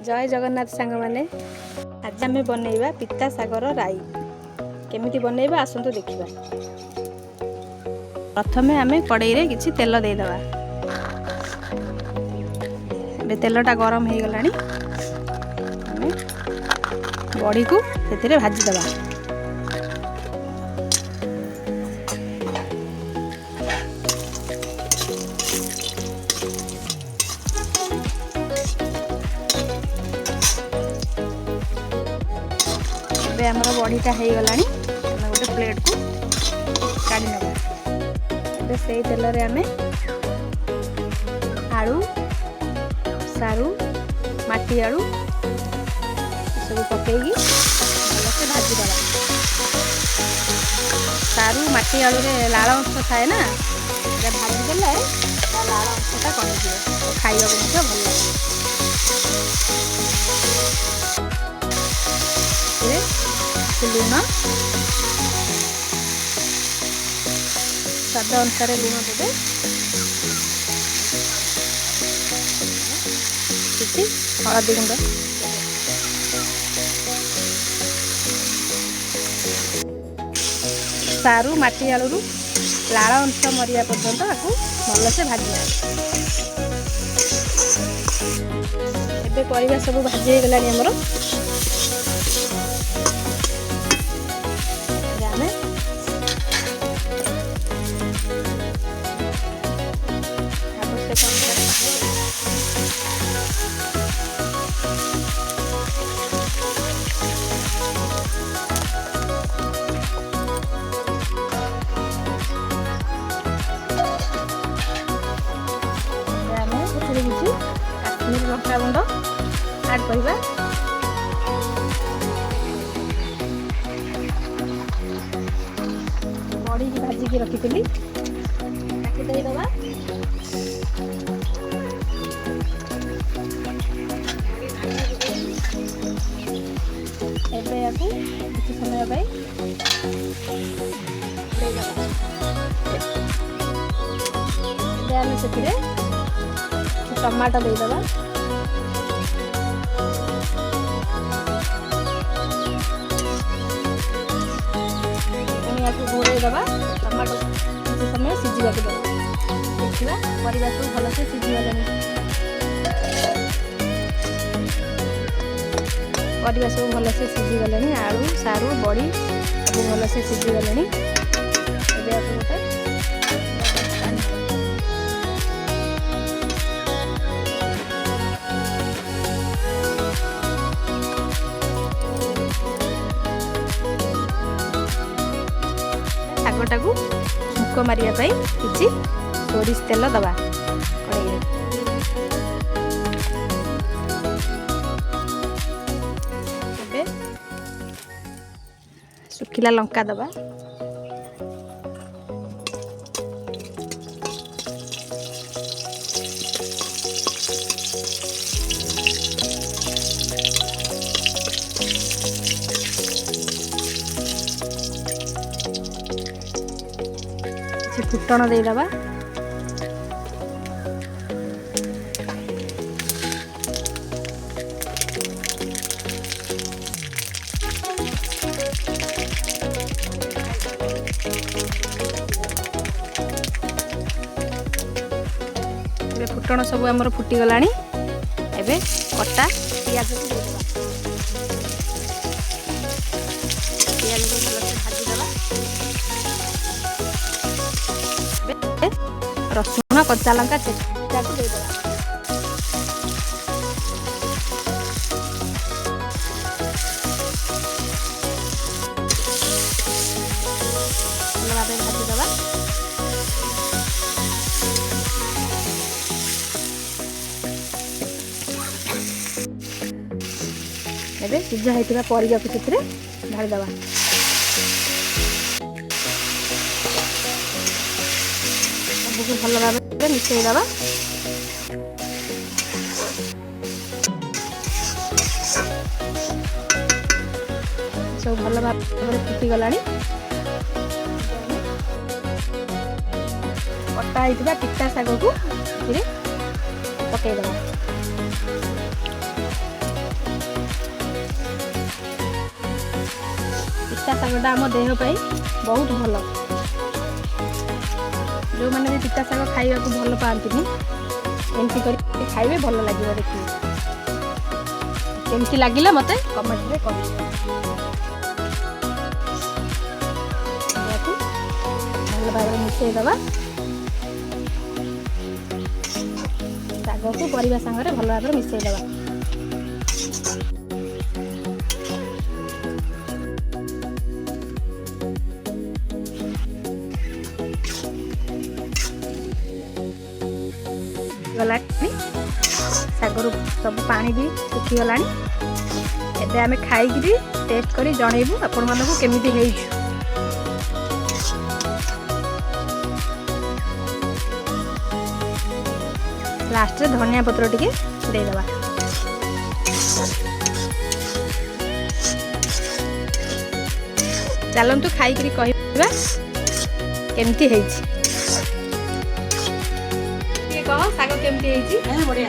जय जगन्नाथ सांग माने आज आम बनइबा पिता सागर राई केमिति बनइबा आसंतु देखिबा। प्रथमे आमे कड़ाई रे किछि तेल दे दबा। बे तेलटा गरम हे गलानी आमे बड़ी को सेतिरे भाजी दबा। आमर बड़ीटा हो गलानी गोटे प्लेट को काढ़ी नवा। से तेल रे आमे आलू सारू माटी आलू सब पकईकी भलसे भाजी दबा। सारू माटी आलू रे लाल अंश थाए ना भाजी देले लाल अंशटा कमिଯିବ खाइबा भल लगे। लुण स्वाद अनुसार लुण देवे किसी हलदी गुंड सारू माटी आलू लाल अंश मरिया पर्यंत आपको भलसे भाजी एबे परिबा सब भाजी हो गलानी हमर। काश्मीर लंका गुंड ऐड करवा। बड़ी की भाजी की रखी थी देदबा। एबे याकू किछि समय बाई देदबा। से टमाटो देदबा। घोड़े दबा टमाटो किसी समय सीझा दबा। देखा परिवार सब भलसे सीझीगले परिवार सब भलसे सीझीगले आलू सारू बड़ी सब भलसे सीझीगले। गोटे ଶାଗଟା को छुक मारिया किसी सोरिष तेल दबा कड़ाई रे। सुखिला लंका दबा। फुटण देदबा। फुटण सब आमर फुटी गलानी। एबे कटा पियाज को देदबा। पियाज को भलसे भाजी दबा। रसुण कच्चा लंका छेचा को देदबा। भल भाव भाजी दबा। एबे सिझा होइतिबा परिबा को सेतिरे ढाली दबा। भल भाव मिसई दबा। सब भल भाव फुटी गलानी। कटा होइतिबा पिता साग को पकईदबा। ପିତା ଶାगटा आम देह पाई बहुत भल जो मैंने भी पिता शाग खाइबा को भल पाती एमती कर खाइबे भल लगे देखिए केमती लगिला मते कमेंट रे कह भल भाव मिसई दबा शाग को परिवा संगे भल भाव मिसई दबा गला सागर सब पानी भी सुखीगला एबे आमे खाई टेस्ट करी जनइबू आपण मानकु केमिति हेइछु लास्ट रे धनिया पत्र टिके दे देबा चलंतु खाई करी कहबा केमिति हेइछि कह साग केमती बढ़िया।